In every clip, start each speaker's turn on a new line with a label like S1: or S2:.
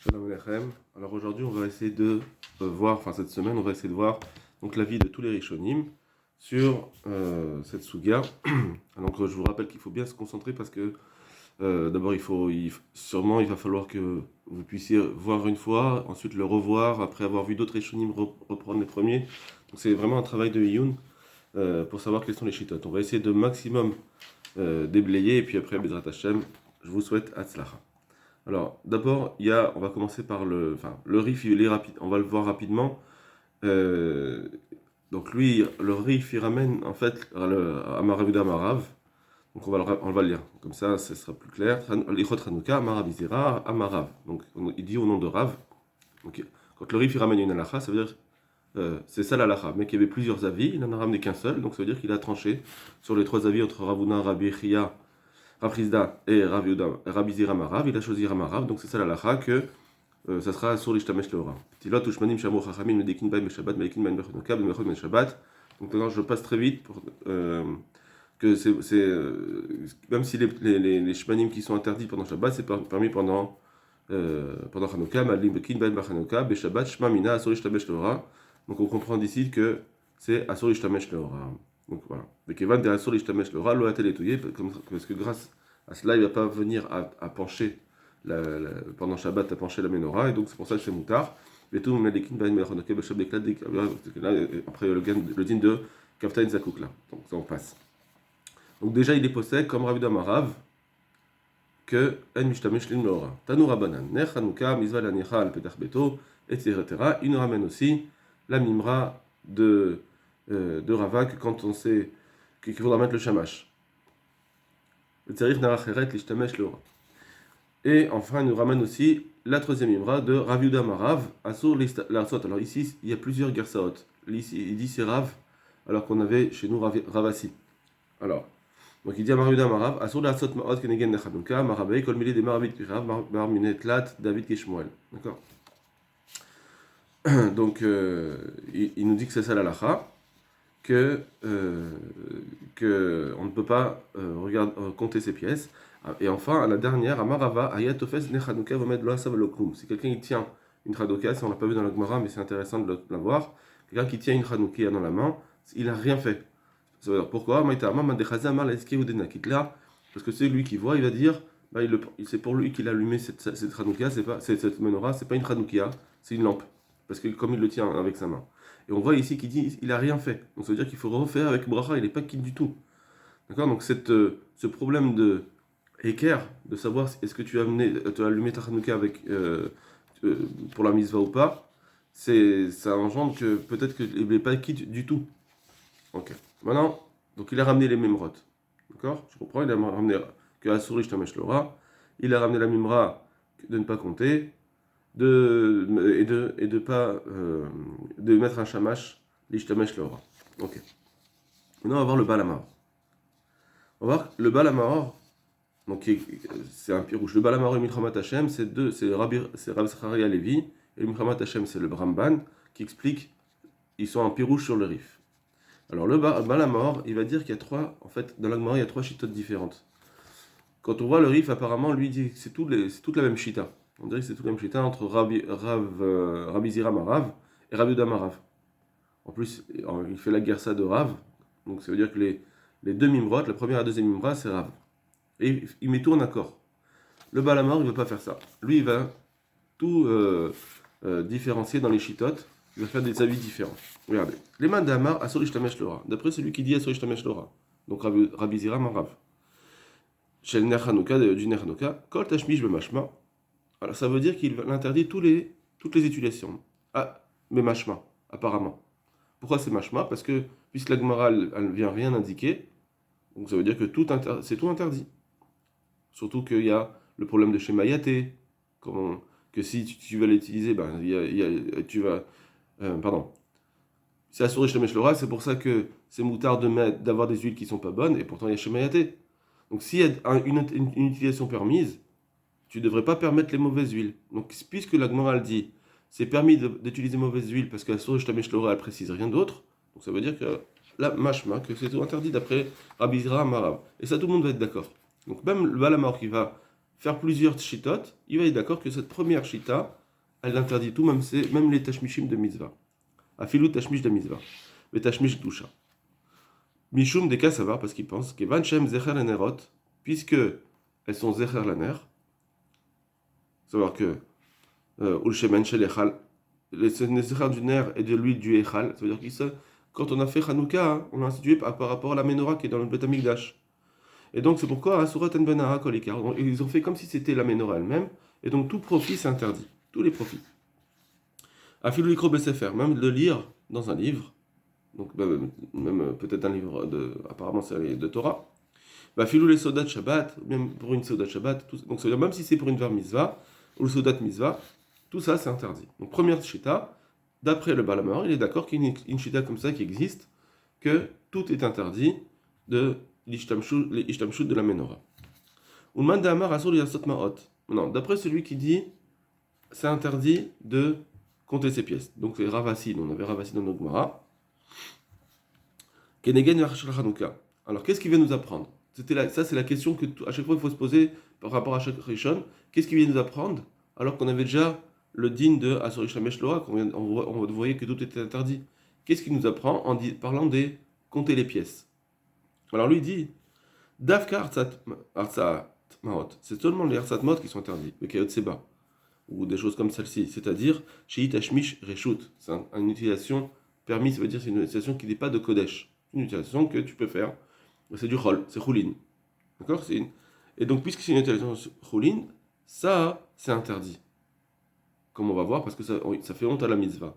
S1: Shalom Alechem. Alors aujourd'hui, on va essayer de voir, cette semaine, on va essayer de voir donc l'avis de tous les Rishonim sur cette Sugia. Donc je vous rappelle qu'il faut bien se concentrer parce que d'abord sûrement il va falloir que vous puissiez voir une fois, ensuite le revoir, après avoir vu d'autres Rishonim reprendre les premiers. Donc c'est vraiment un travail de Iyun pour savoir quels sont les Shitot. On va essayer de maximum déblayer et puis après Bezrat Hashem, je vous souhaite Hatzlacha. Alors, d'abord, on va commencer par le Rif, il est rapide, on va le voir rapidement. Euh, donc lui, le Rif, il ramène en fait Amaravuda Amarav. Donc on va le lire, comme ça, ce sera plus clair. Lichot Hanouka, Amarav Izira, Amarav. Donc il dit au nom de Rav. Donc, quand le Rif, il ramène une halakha, ça veut dire, c'est ça l'halakha. Mais qu'il y avait plusieurs avis, il n'en a ramené qu'un seul, donc ça veut dire qu'il a tranché sur les trois avis entre Ravuna, Rabbi Chia, Rav Chizda et Rabbi Zira Marav, il a choisi Ramarav, donc c'est ça la lacha que ça sera sur l'ishtamesh leora. Tilot ushmanim shamu chachamim medekin baim shabbat medekin baim bechonokah bemechon ben shabbat. Donc maintenant je passe très vite pour que même si les shmanim qui sont interdits pendant Shabbat, c'est permis pendant Chanukah, malim bekin baim bechonokah beshabbat shmamina asur l'ishtamesh leora. Donc on comprend d'ici que c'est asur l'ishtamesh leora. Donc voilà. Vekevan de asur l'ishtamesh leora lo atel etouye, parce que grâce à cela, il ne va pas venir à pencher pendant Shabbat, à pencher la menorah, et donc c'est pour ça que c'est moutard. Et tout, après le din de Kaftain Zakouk là. Donc ça on passe. Donc déjà il est possède comme Rabbi Damarav que En Mishtamesh Lin Menorah. Tanoura Banan, Ner Hanouka, Mizva la Necha al Petach Beto, etc. Il nous ramène aussi la mimra de Rava que quand on sait qu'il faudra mettre le shamash. Et enfin, il nous ramène aussi la troisième imra de Rav Yuda Marav, Asur l'Arsot. Alors ici, il y a plusieurs gersaot. Ici, il dit c'est Rav, alors qu'on avait chez nous Ravasi. Alors, donc il dit à Rav Yuda Marav, Asur l'Arsot Ma'od Kenegen Nechadunka, Marabei, Kol Mili de Marabit Pirav, Marminet Lat, David Keshmuel. D'accord. Donc, il nous dit que c'est ça la lacha. Que on ne peut pas compter ces pièces. Et enfin, à la dernière, Amarava, Ayatofes Nechanuka Vomed Loasav Lokum. Si quelqu'un qui tient une Chanuka, si on ne l'a pas vu dans la Gemara, mais c'est intéressant de la voir, quelqu'un qui tient une Chanuka dans la main, il n'a rien fait. Ça veut dire pourquoi parce que c'est lui qui voit, il va dire, c'est pour lui qu'il a allumé cette Chanuka, cette menorah, c'est pas une Chanuka, c'est une lampe. Parce que comme il le tient avec sa main. Et on voit ici qu'il dit il n'a rien fait. Donc ça veut dire qu'il faut refaire avec bracha, il n'est pas quitte du tout. D'accord. Donc ce problème de équerre, de savoir est-ce que tu as allumé ta Hanouka avec, pour la mitzvah ou pas, ça engendre que peut-être qu'il n'est pas quitte du tout. Ok. Maintenant, donc il a ramené les memrot. D'accord. Je comprends, il a ramené que Asuri Shtamesh Lora, il a ramené la mimra de ne pas compter. Et de pas de mettre un shamash l'ishtamesh l'aura. Ok. Maintenant on va voir le balamar. On va voir le balamar. Donc c'est un pirouche. Le balamar et Milchamat Hashem, c'est Rav Zacharia Levi et le Milchamat Hashem c'est le Bramban qui explique ils sont un pirouche sur le rif. Alors le balamar, il va dire qu'il y a trois, en fait dans la Gemara il y a trois chitotes différentes. Quand on voit le rif, apparemment lui dit que c'est toute la même chita. On dirait que c'est tout le même chita entre Rabbi Zira Marav et Rabbi Yuda Marav. En plus, il fait la gersa de Rav, donc ça veut dire que les deux mimrot, la première et la deuxième mimra, c'est Rav. Et il met tout en accord. Le Balamar, il ne veut pas faire ça. Lui, il va tout différencier dans les chitotes, il va faire des avis différents. Regardez. Les mains d'Amar, Asur Ishtamesh Lora. D'après celui qui dit Asur Ishtamesh Lora. Donc Rabbi Zira Marav. Chez le Nechanuka, du Nechanuka, Kol Tashmish Bemashma. Alors ça veut dire qu'il interdit toutes les utilisations. Ah, mais mashma, apparemment. Pourquoi c'est mashma? Parce que, puisque la Gemara, elle vient rien indiquer, donc ça veut dire que c'est tout interdit. Surtout qu'il y a le problème de Shemayaté, que si tu vas l'utiliser, tu vas... pardon. C'est assuré Shemesh Lora, c'est pour ça que c'est moutard d'avoir des huiles qui sont pas bonnes, et pourtant il y a Shemayaté. Donc s'il y a une utilisation permise, tu ne devrais pas permettre les mauvaises huiles. Donc, puisque la Gemara dit c'est permis d'utiliser mauvaises huiles parce que la source Shtamesh Lora elle précise rien d'autre, donc ça veut dire que la mashma, que c'est tout interdit d'après Rabbi Zira Marav. Et ça, tout le monde va être d'accord. Donc, même le Balamar qui va faire plusieurs shitot, il va être d'accord que cette première shita, elle interdit tout, même les tashmishim de mitzvah. Afilou tashmish de mitzvah. Mais tashmish doucha. Mishum des cas savoir parce qu'il pense que Van Shem Zecher Lanerot, puisque elles sont Zecher Laner, savoir que Ulshemen Shel Echal, le Zecher du Ner et de l'huile du Echal, ça veut dire que quand on a fait Hanouka, on l'a institué par rapport à la menorah qui est dans le Beth Amikdash. Et donc c'est pourquoi Surat en Benara Kolikar, ils ont fait comme si c'était la menorah elle-même, et donc tout profit c'est interdit, tous les profits. Afilou Likro Besefer, même de lire dans un livre, donc même peut-être un livre apparemment c'est de Torah, filou les soldats de Shabbat, même pour une soda de Shabbat, donc ça veut dire même si c'est pour une var mitzvah, ou le soda de mitzvah, tout ça c'est interdit. Donc première shita, d'après le Balamor, il est d'accord qu'il y a une shita comme ça qui existe, que tout est interdit de l'ishtamshut de la menorah. Ulman d'Amar asur yasot ma'ot. Non, d'après celui qui dit c'est interdit de compter ses pièces. Donc c'est Ravasi, on avait Ravasi dans notre Gemara. Kenegen Yachshel Hanouka. Alors qu'est-ce qu'il vient nous apprendre? Ça c'est la question que à chaque fois il faut se poser par rapport à chaque Rishon. Qu'est-ce qu'il vient nous apprendre alors qu'on avait déjà le din de Asur Shamesh Loa, on voyait que tout était interdit. Qu'est-ce qu'il nous apprend en parlant des compter les pièces? Alors lui il dit Davka Artsat Maot. C'est seulement les Artsat Maot qui sont interdits, le Kayot Seba, ou des choses comme celle-ci, c'est-à-dire Sheit Hashmish Reshut. C'est une utilisation permise, ça veut dire c'est une utilisation qui n'est pas de Kodesh. C'est une utilisation que tu peux faire. C'est du Chol, c'est Choulin. D'accord? Et donc, puisque c'est une utilisation Choulin, ça, c'est interdit. Comme on va voir, parce que ça fait honte à la mitzvah.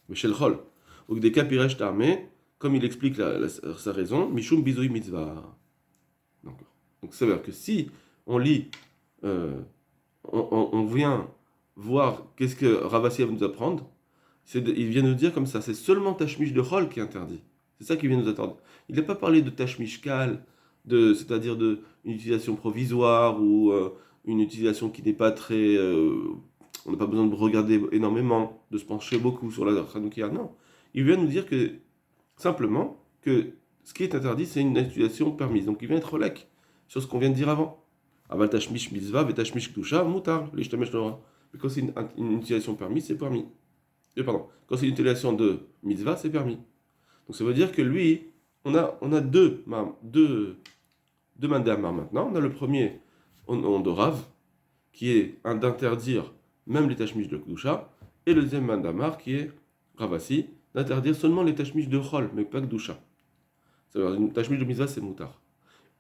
S1: Mais chez le Chol, ou des cas Piresh Tarmé, comme il explique sa raison, Mishum Bizoui Mitzvah. Donc, ça veut dire que si on lit, on vient voir qu'est-ce que Ravasi va nous apprendre, il vient nous dire comme ça, c'est seulement Tashmish de Chol qui est interdit. C'est ça qu'il vient nous attendre. Il n'a pas parlé de Tashmish Kal, c'est-à-dire d'une utilisation provisoire ou une utilisation qui n'est pas très... on n'a pas besoin de regarder énormément, de se pencher beaucoup sur la Hanoukia. Non. Il vient nous dire que simplement que ce qui est interdit, c'est une utilisation permise. Donc il vient être relèque sur ce qu'on vient de dire avant. Aval Tashmish Mitzvah, ve Tashmish Kdusha, Mutar, l'Ishtamesh Lora. Mais quand c'est une utilisation permise, c'est permis. Pardon. Quand c'est une utilisation de Mitzvah, c'est permis. Donc ça veut dire que lui, on a deux mandamar maintenant. On a le premier de Rav, qui est d'interdire même les tashmish de Kdusha, et le deuxième mandamar qui est Ravasi, d'interdire seulement les tashmish de Chol, mais pas Kdusha. Ça veut dire une tashmish de Mitzvah, c'est Moutar.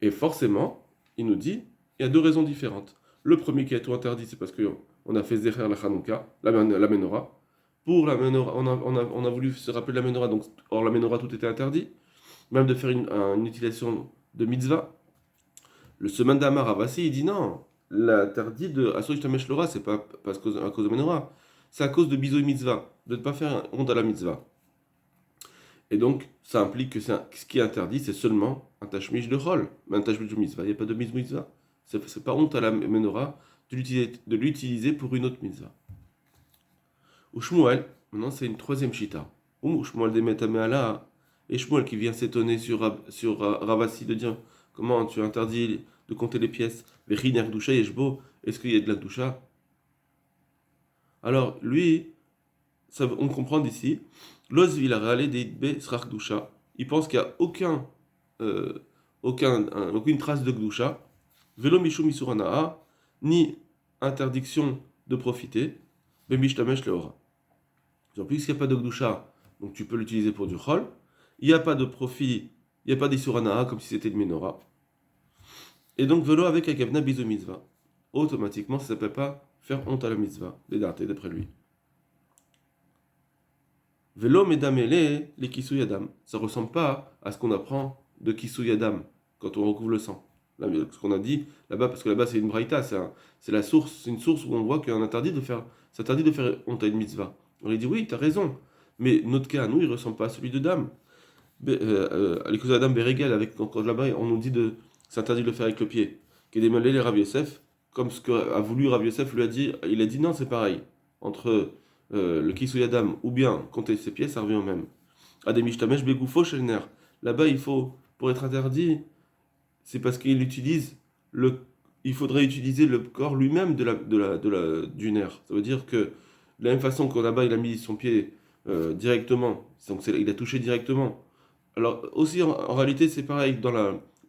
S1: Et forcément, il nous dit, il y a deux raisons différentes. Le premier qui est tout interdit, c'est parce qu'on a fait Zecher la Chanouka, la menorah. Pour la menorah, on a voulu se rappeler de la menorah, donc hors la menorah, tout était interdit. Même de faire une utilisation de mitzvah. Le semaine d'Amar Ravasi, il dit non, l'interdit de Asur Ishtamesh Lora, c'est pas à cause de menorah, c'est à cause de bisoui mitzvah, de ne pas faire honte à la mitzvah. Et donc, ça implique que ce qui est interdit, c'est seulement un tashmish de chol, mais un tashmish de mitzvah. Il n'y a pas de mitzvah. C'est pas honte à la menorah de l'utiliser pour une autre mitzvah. Ou Shmuel, maintenant c'est une troisième shita. Ou Shmuel de Metameala, et Shmuel qui vient s'étonner sur Ravasi de dire comment tu interdis de compter les pièces. Vechiner Gdusha Yeshbo, est-ce qu'il y a de la Gdusha? Alors lui, on comprend d'ici, Loz Vilarale Deitbe Srach Gdusha, il pense qu'il n'y a aucune trace de Gdusha, Velo Mishum Isuranaa, ni interdiction de profiter, Bemishtamesh Leora. Puisqu'il n'y a pas de Gdusha, donc tu peux l'utiliser pour du Chol, il n'y a pas de profit, il n'y a pas d'Isuranaa comme si c'était de Menorah. Et donc, Velo avec Akavna Bizo Mitzvah. Automatiquement, ça ne s'appelle pas faire honte à la mitzvah, les dates, d'après lui. Velo Medamele, les Kisou Yadam. Ça ne ressemble pas à ce qu'on apprend de Kisou Yadam quand on recouvre le sang. Là, ce qu'on a dit là-bas, parce que là-bas c'est une braïta, c'est la source, c'est une source où on voit qu'on interdit de faire honte à une mitzvah. On lui dit oui, tu as raison, mais notre cas à nous, il ne ressemble pas à celui de Dame. Les Kisou Yadam Beregel, là-bas, on nous dit c'est interdit de le faire avec le pied. Qui est démêlé les Rav Yosef, comme ce qu'a voulu Rav Yosef lui a dit, il a dit non, c'est pareil. Entre le Kisou Yadam ou bien compter ses pieds, ça revient au même. Ademishtamesh Begoufo Shelner. Là-bas, il faut, pour être interdit, c'est parce qu'il utilise il faudrait utiliser le corps lui-même du nerf. Ça veut dire que, de la même façon que là-bas, il a mis son pied directement, donc il a touché directement. Alors, aussi, en réalité, c'est pareil,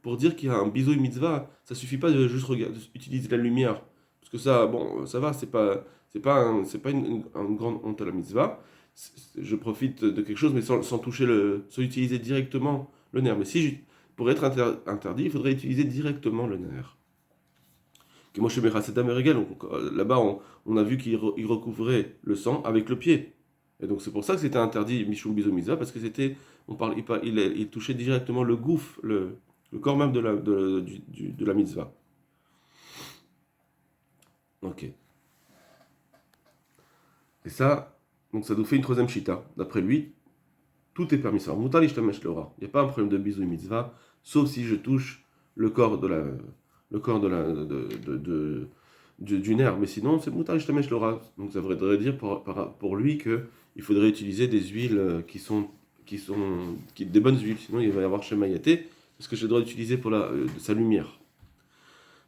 S1: pour dire qu'il y a un bisou mitzvah, ça suffit pas de juste utiliser la lumière. Parce que ça, bon, ça va, c'est pas une grande honte à la mitzvah. Je profite de quelque chose, mais sans toucher sans utiliser directement le nerf. Mais pour être interdit, il faudrait utiliser directement le nerf. Que moi, chez Mechasedam Meregel, là-bas, on a vu qu'il recouvrait le sang avec le pied. Et donc, c'est pour ça que c'était interdit Mishum Bizo Mitzvah, parce que il touchait directement le gouffre, le corps même de la mitzvah. Ok. Et ça, donc ça nous fait une troisième shita. D'après lui, tout est permis. Alors, Mutar Ishtamesh Leora. Il n'y a pas un problème de bisou mitzvah, sauf si je touche le corps le corps du nerf. Mais sinon, c'est Mutar Ishtamesh Leora. Donc ça voudrait dire pour lui qu'il faudrait utiliser des huiles des bonnes huiles. Sinon, il va y avoir Shemayaté, parce que je dois utiliser pour sa lumière.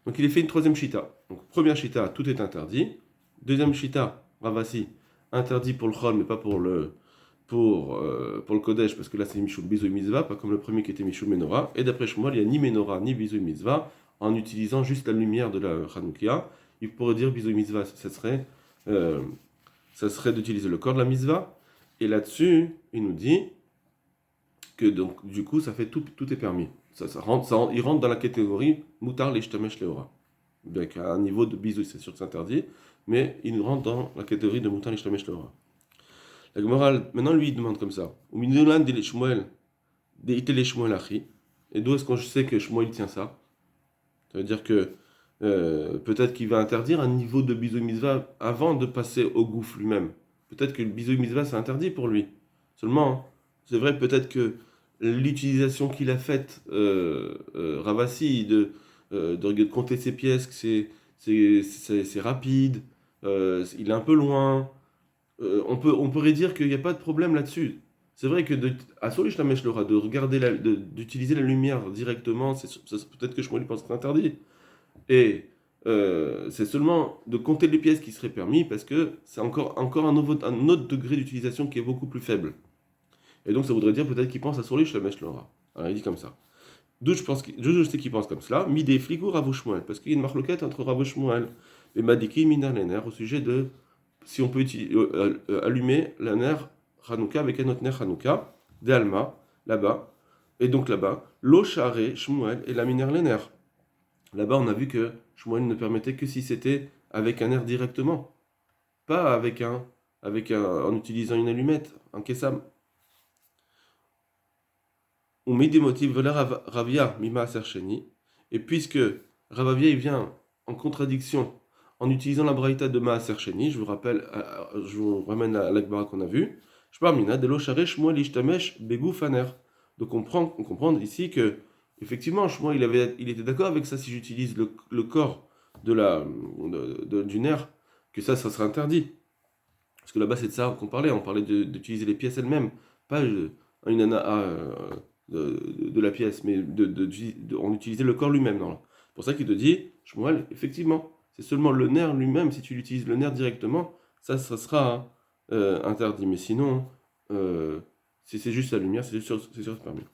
S1: Donc il est fait une troisième shita. Donc première shita, tout est interdit. Deuxième shita, Ravasi, interdit pour le chol, mais pas pour le Kodesh, parce que là c'est Mishum Bisou Mitzvah, pas comme le premier qui était Mishum Menorah. Et d'après Shmuel, il n'y a ni Menorah ni Bisou Mitzvah, en utilisant juste la lumière de la Hanoukia. Il pourrait dire Bisou Mitzvah, ça serait d'utiliser le corps de la Mitzvah. Et là-dessus, il nous dit que donc du coup, ça fait tout est permis. Il rentre dans la catégorie Mutar Lishtamesh Leora. Donc à un niveau de Bisou, c'est sûr que c'est interdit, mais il rentre dans la catégorie de Mutar Lishtamesh Leora. La Gemara, maintenant, lui, il demande comme ça. Et d'où est-ce qu'on sait que Shmuel tient ça? Ça veut dire que peut-être qu'il va interdire un niveau de bisou mitzvah avant de passer au gouffre lui-même. Peut-être que le bisou mitzvah, c'est interdit pour lui. Seulement, c'est vrai, peut-être que l'utilisation qu'il a faite, Ravasi, de compter ses pièces, que c'est rapide, il est un peu loin. On pourrait dire qu'il n'y a pas de problème là-dessus. C'est vrai que à Solish Lamesh Lora, d'utiliser la lumière directement, peut-être que Shmuel pense que c'est interdit. Et c'est seulement de compter les pièces qui serait permis parce que c'est encore un autre degré d'utilisation qui est beaucoup plus faible. Et donc ça voudrait dire peut-être qu'il pense à Solish Lamesh Lora. Alors il dit comme ça. D'où je sais qu'il pense comme cela. Midé Fligo Rav Shmuel, parce qu'il y a une marloquette entre Rav Shmuel et Madiki Minalener au sujet de si on peut allumer la nerf Hanouka avec un autre nerf Hanouka, de Alma, là-bas, et donc là-bas, l'eau charré, Shmuel et la miner Lener. Là-bas, on a vu que Shmuel ne permettait que si c'était avec un nerf directement, pas en utilisant une allumette, un kessam. On met des motifs vers Ravia, Mima Sercheni, et puisque Ravavia il vient en contradiction en utilisant la braïta de Maaser Sheni, je vous ramène à l'Akbara qu'on a vu. Je parle mina de l'Oshare Shmuel Ishtamesh Begou Faner. Donc on comprend ici que effectivement Shmuel il était d'accord avec ça si j'utilise le corps du nerf, que ça serait interdit. Parce que là-bas c'est de ça qu'on parlait, on parlait d'utiliser les pièces elles-mêmes, pas une ana de la pièce, mais on utilisait le corps lui-même. C'est pour ça qu'il te dit, Shmuel, effectivement, c'est seulement le nerf lui-même, si tu utilises le nerf directement, ça sera interdit. Mais sinon, si c'est juste la lumière, c'est sûr que c'est permis.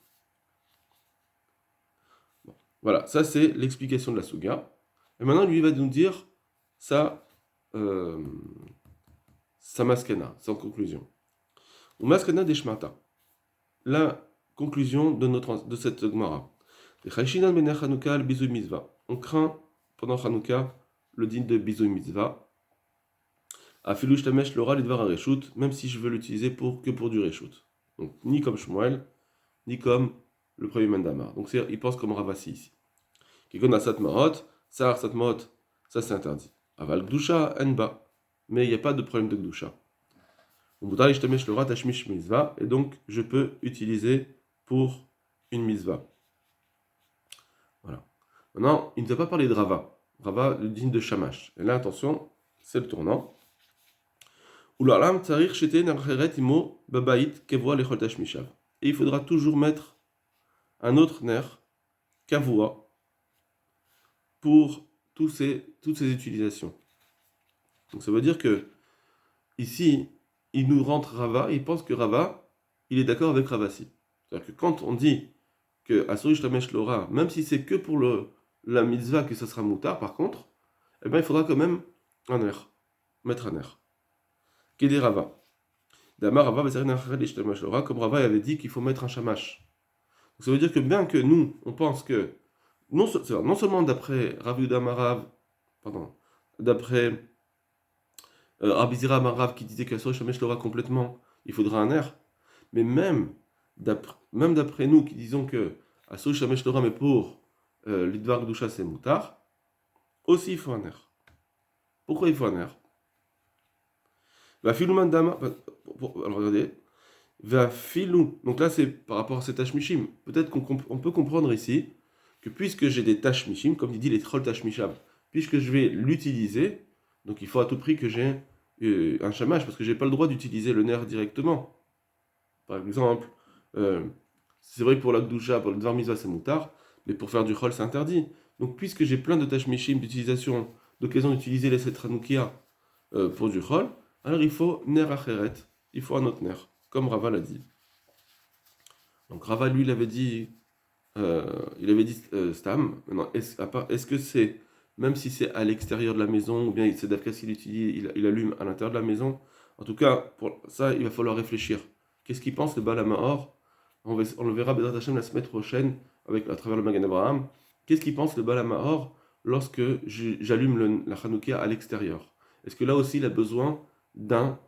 S1: Bon. Voilà, ça c'est l'explication de la Suga. Et maintenant, lui, il va nous dire sa maskena, sa conclusion. Ou maskena des shmata. La conclusion de cette Gemara. On craint pendant Hanouka le din de Bisou Mitzvah. Afilouch Tamesh l'oral et Dvar Reshut, même si je veux l'utiliser que pour du Reshut. Donc ni comme Shmuel, ni comme le premier Mandamar. Donc il pense comme Ravasi ici. Kikon Asat Mahot, Sahar Sat Mahot, ça c'est interdit. Aval Gdusha, Enba. Mais il n'y a pas de problème de Gdusha. Et donc je peux utiliser pour une mitzvah. Voilà. Maintenant, il ne nous a pas parlé de Rava. Rava, le digne de Shamash. Et là, attention, c'est le tournant. Et il faudra toujours mettre un autre nerf, kavua, pour toutes ces utilisations. Donc ça veut dire que ici, il nous rentre Rava, et il pense que Rava, il est d'accord avec Ravasi. C'est-à-dire que quand on dit que Asuri Shtamesh Lora, même si c'est que pour la mitzvah que ça sera moutard, par contre, eh bien il faudra quand même un air, mettre un air. Qu'est Rava? D'Amar Rava Lora, comme Rava avait dit qu'il faut mettre un shamash. Donc ça veut dire que bien que nous, on pense que, non seulement d'après Rav Yuda Marav, pardon, d'après Rabbi Zira Marav qui disait qu'Asuri Shtamesh Lora complètement, il faudra un air, mais même d'après nous qui disons que Asuri Shtamesh Lora, mais pour l'Idvar Gdusha c'est moutard, aussi il faut un air. Pourquoi il faut un air? Alors regardez, donc là c'est par rapport à ces tâches mishim. Peut-être qu'on peut comprendre ici que puisque j'ai des tâches mishim, comme il dit les trolls tâches misham, puisque je vais l'utiliser, donc il faut à tout prix que j'ai un shamash, parce que j'ai pas le droit d'utiliser le nerf directement. Par exemple, c'est vrai que pour la gdusha, pour le dvar mitzvah c'est moutard, mais pour faire du chol c'est interdit. Donc puisque j'ai plein de tâches mishim d'utilisation, d'occasion d'utiliser les setranoukia pour du chol, alors il faut ner acheret, il faut un autre ner, comme Rava l'a dit. Donc Rava lui il avait dit stam. Maintenant est-ce que c'est même si c'est à l'extérieur de la maison ou bien c'est d'après s'il utilise, il allume à l'intérieur de la maison. En tout cas pour ça il va falloir réfléchir. Qu'est-ce qu'il pense le Baal HaMaor? On le verra Bezrat Hashem la semaine prochaine à travers le Magen Abraham. Qu'est-ce qu'il pense le Baal HaMaor lorsque j'allume la Hanoukia à l'extérieur? Est-ce que là aussi il a besoin d'un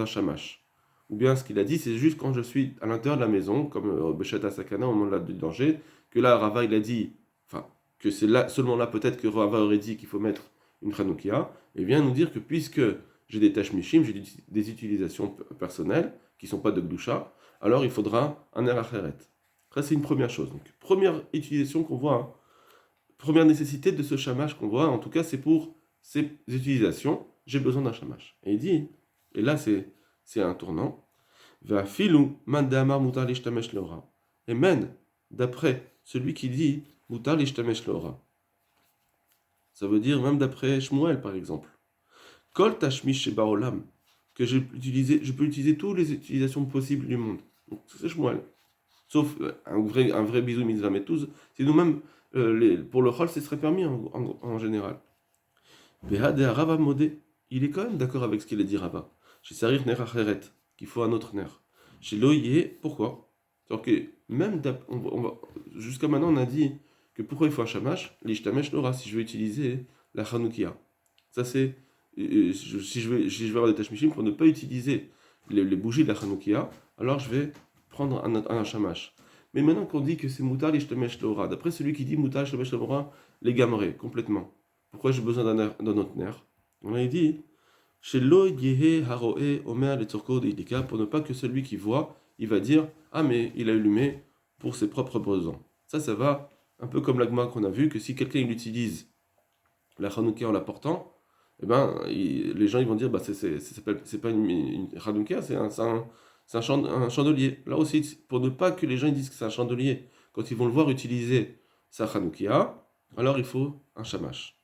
S1: shamash? Ou bien ce qu'il a dit, c'est juste quand je suis à l'intérieur de la maison, comme Beshata Sakana au moment du danger, que là Rava il a dit, enfin, que c'est là, seulement là peut-être que Rava aurait dit qu'il faut mettre une Hanoukia, et vient nous dire que puisque j'ai des tâches mishim, j'ai des utilisations personnelles qui ne sont pas de Gdusha, alors il faudra un air acheret. Ça c'est une première chose. Donc, première utilisation qu'on voit, hein, première nécessité de ce shamash qu'on voit, en tout cas c'est pour ces utilisations, j'ai besoin d'un shamash. Et il dit, et là c'est un tournant, va filou mandamar mutar lishtamesh leora. Et même d'après celui qui dit mutar lishtamesh leora. Ça veut dire même d'après Shmuel par exemple. Kol tashmish sheba olam, que je peux utiliser toutes les utilisations possibles du monde. Donc c'est Shmuel. Sauf un vrai bisou mitzvah, mais tous, c'est nous-mêmes, pour le chol, ce serait permis en général. Behad Rava modé, il est quand même d'accord avec ce qu'il a dit Rava. Chez Sarir ner acheret, qu'il faut un autre ner. Chez Loïe, pourquoi? Alors que même jusqu'à maintenant on a dit que pourquoi il faut un shamash, l'ishtamesh lora, si je veux utiliser la chanoukia. Ça c'est si je veux avoir des tâches mishim pour ne pas utiliser les bougies de la chanoukia, alors je vais prendre un shamash. Mais maintenant qu'on dit que c'est mutar l'ishtamesh lora, d'après celui qui dit mutar l'ishtamesh lora, les gamerait complètement. Pourquoi j'ai besoin d'un autre nerf? On a dit chez lo yehe haroe omer letzorko deidika, pour ne pas que celui qui voit, il va dire ah mais il a allumé pour ses propres besoins. Ça va un peu comme l'agma qu'on a vu que si quelqu'un il utilise la chanoukia en la portant, eh ben les gens ils vont dire bah c'est pas une chanoukia, c'est un chandelier. Là aussi pour ne pas que les gens ils disent que c'est un chandelier, quand ils vont le voir utiliser sa chanoukia, alors il faut un shamash.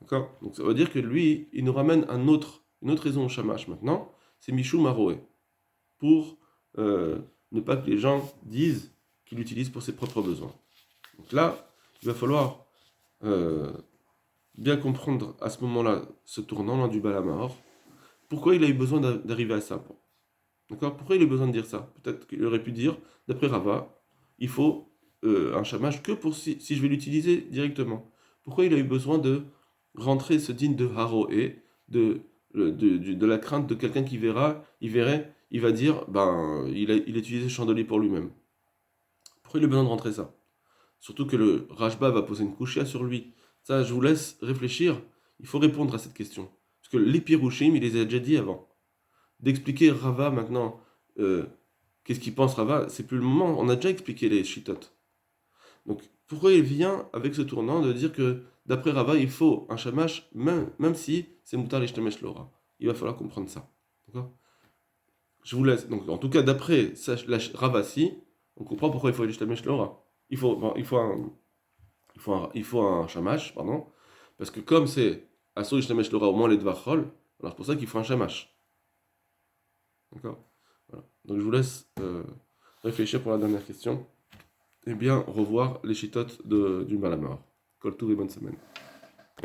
S1: D'accord? Donc ça veut dire que lui, il nous ramène une autre raison au shamash maintenant, c'est Mishou Maroé, pour ne pas que les gens disent qu'il l'utilise pour ses propres besoins. Donc là, il va falloir bien comprendre à ce moment-là, ce tournant là, du Baal HaMaor, pourquoi il a eu besoin d'arriver à ça. D'accord? Pourquoi il a eu besoin de dire ça? Peut-être qu'il aurait pu dire, d'après Rava, il faut un shamash que pour si je vais l'utiliser directement. Pourquoi il a eu besoin de rentrer ce digne de haroé, de la crainte de quelqu'un qui il va dire, ben, il a utilisé le chandelier pour lui-même. Pourquoi il a besoin de rentrer ça? Surtout que le Rashba va poser une couchia sur lui. Ça, je vous laisse réfléchir. Il faut répondre à cette question. Parce que les Pirushim, il les a déjà dit avant. D'expliquer Rava maintenant, qu'est-ce qu'il pense Rava, c'est plus le moment. On a déjà expliqué les Shitot. Donc, pourquoi il vient avec ce tournant de dire que d'après Rava, il faut un shamash, même si c'est mutar l'ishtamesh lora. Il va falloir comprendre ça. D'accord? Je vous laisse. Donc, en tout cas, d'après Rava, si, on comprend pourquoi il faut l'ishtamesh lora. Il faut un shamash, pardon. Parce que comme c'est Asur Ishtamesh Lora, au moins les Dvachol, alors c'est pour ça qu'il faut un Shamash. D'accord. Voilà. Donc je vous laisse réfléchir pour la dernière question. Et bien revoir les chitotes du Malamor. Kol Tov et bonne semaine.